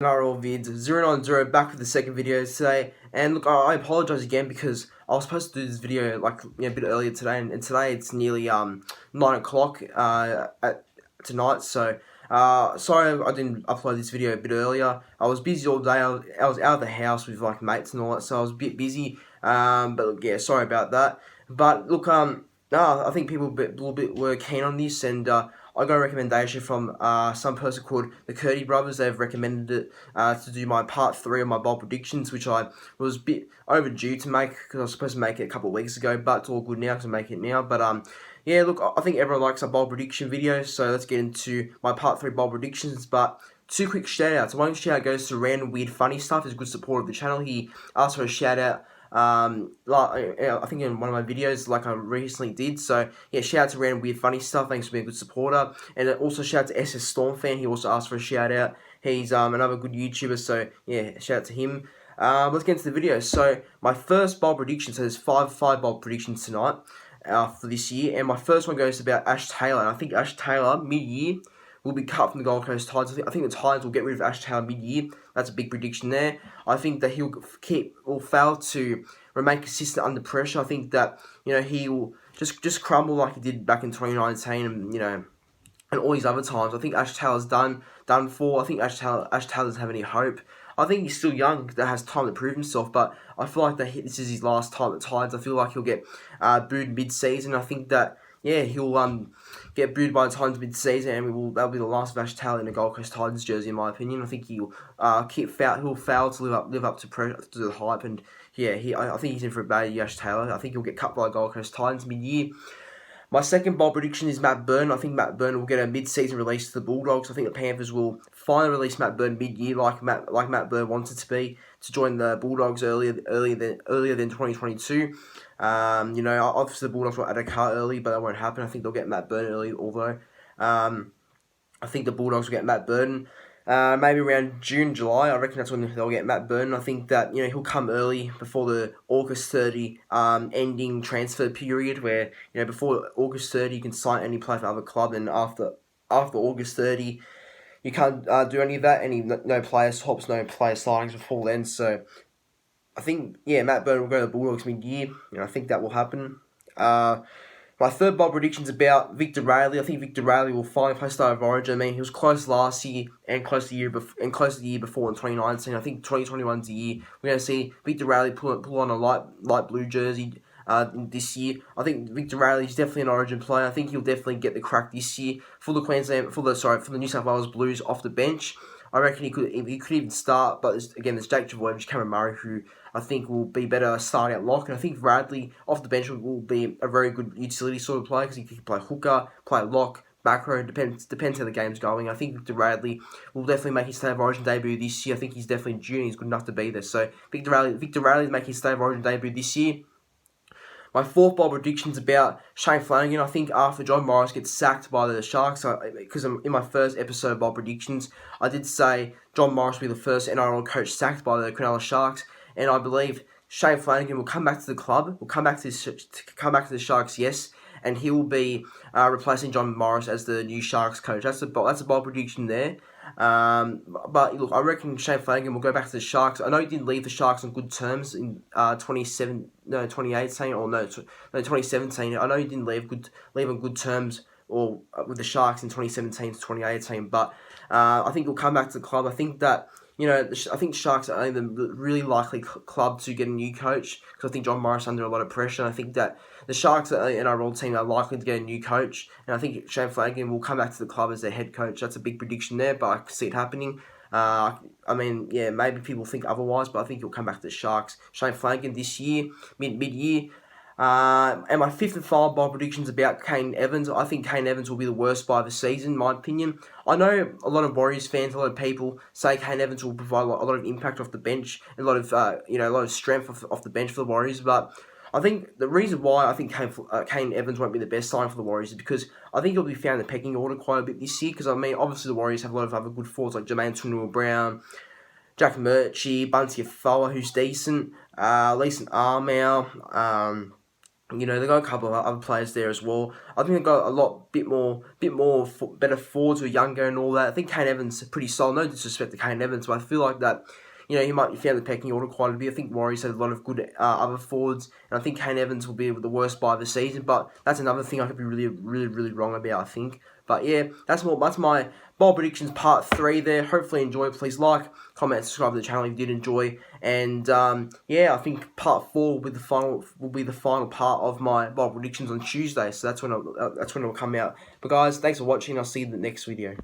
NRL vids 090 back with the second video today. And look, I apologize again because I was supposed to do this video a bit earlier today, and today it's nearly 9 o'clock at tonight. So sorry I didn't upload this video a bit earlier. I was busy all day. I was out of the house with mates and all that, so I was a bit busy. But look, yeah, sorry about that. But look, I think people were keen on this, and I got a recommendation from some person called the Curdy Brothers. They've recommended it to do my part 3 of my bold predictions, which I was a bit overdue to make because I was supposed to make it a couple of weeks ago, but it's all good now because I'm making it now. But yeah, look, I think everyone likes a bold prediction video, so let's get into my part 3 bold predictions. But two quick shout outs. One shout out goes to Random Weird Funny Stuff. He's a good supporter of the channel. He asked for a shout out I think in one of my videos I recently did. So yeah, shout out to Random Weird Funny Stuff. Thanks for being a good supporter. And also shout out to SS Storm Fan. He also asked for a shout out. He's another good YouTuber, so yeah, shout out to him. Let's get into the video. So my first bold prediction, so there's five bold predictions tonight for this year, and my first one goes about Ash Taylor. And I think Ash Taylor mid-year will be cut from the Gold Coast Titans. I think the Titans will get rid of Ash Taylor mid-year. That's a big prediction there. I think that will fail to remain consistent under pressure. I think that he will just crumble like he did back in 2019, and all these other times. I think Ash Taylor's done for. I think Ash Taylor doesn't have any hope. I think he's still young, that has time to prove himself, but I feel like this is his last time at Titans. I feel like he'll get booed mid-season. I think that he'll get booed by the Titans mid-season, and that'll be the last of Ash Taylor in a Gold Coast Titans jersey, in my opinion. I think he'll fail to live up to the hype, and I think he's in for a bad year, Ash Taylor. I think he'll get cut by the Gold Coast Titans mid-year. My second bold prediction is Matt Burton. I think Matt Burton will get a mid-season release to the Bulldogs. I think the Panthers will finally release Matt Burton mid-year, like Matt Burton wanted to be, to join the Bulldogs earlier than 2022. Obviously the Bulldogs will add a car early, but that won't happen. I think they'll get Matt Burton early, although I think the Bulldogs will get Matt Burton. Maybe around June, July, I reckon that's when they'll get Matt Burton. I think that he'll come early before the August 30 ending transfer period, where before August 30 you can sign any player for other club, and after August 30 you can't do any of that. No player swaps, no player signings before then. So I think Matt Burton will go to the Bulldogs mid-year. I think that will happen. My third bold prediction is about Victor Radley. I think Victor Radley will finally play State of Origin. I mean, he was close last year and close the year before in 2019. I think 2021's the year we're going to see Victor Radley pull on a light blue jersey this year. I think Victor Radley is definitely an Origin player. I think he'll definitely get the crack this year for the New South Wales Blues off the bench. I reckon he could even start, but there's Jake Trbojevic, Cameron Murray, who I think will be better starting at lock, and I think Radley off the bench will be a very good utility sort of player because he can play hooker, play lock, back row. Depends how the game's going. I think Victor Radley will definitely make his State of Origin debut this year. I think he's definitely junior. He's good enough to be there. So Victor Radley making his State of Origin debut this year. My fourth bold prediction is about Shane Flanagan. I think after John Morris gets sacked by the Sharks, because in my first episode of bold predictions, I did say John Morris will be the first NRL coach sacked by the Cronulla Sharks, and I believe Shane Flanagan will come back to the club, will come back to the Sharks, yes, and he will be replacing John Morris as the new Sharks coach. That's a bold prediction there. But look, I reckon Shane Flanagan will go back to the Sharks. I know he didn't leave the Sharks on good terms in 2018 2017. I know he didn't leave on good terms or with the Sharks in 2017 to 2018. But I think he'll come back to the club. I think that I think Sharks are only the really likely club to get a new coach because I think John Morris is under a lot of pressure. And I think that the Sharks and NRL team are likely to get a new coach, and I think Shane Flanagan will come back to the club as their head coach. That's a big prediction there, but I can see it happening. Maybe people think otherwise, but I think he'll come back to the Sharks. Shane Flanagan this year, mid-year. And my fifth and final bold prediction is about Kane Evans. I think Kane Evans will be the worst buy of the season, in my opinion. I know a lot of Warriors fans, a lot of people say Kane Evans will provide a lot of impact off the bench, and a lot of strength off the bench for the Warriors. But I think the reason why I think Kane Evans won't be the best sign for the Warriors is because I think he'll be found in the pecking order quite a bit this year. Because obviously the Warriors have a lot of other good forwards like Jermaine Tunua-Brown, Jack Murchie, Bunty Afoa, who's decent, Leeson Armour, You know, they got a couple of other players there as well. I think they got a better forwards who are younger and all that. I think Kane Evans is pretty solid. No disrespect to Kane Evans, but I feel like that, you know, he might be found the pecking order quite a bit. I think Warriors had a lot of good other forwards, and I think Kane Evans will be the worst buy of the season. But that's another thing I could be really wrong about, I think. But yeah, that's my bold predictions part 3 there. Hopefully enjoy. Please like, comment, subscribe to the channel if you did enjoy. And yeah, I think part 4 will be the final part of my bold predictions on Tuesday. So that's when it will come out. But guys, thanks for watching. I'll see you in the next video.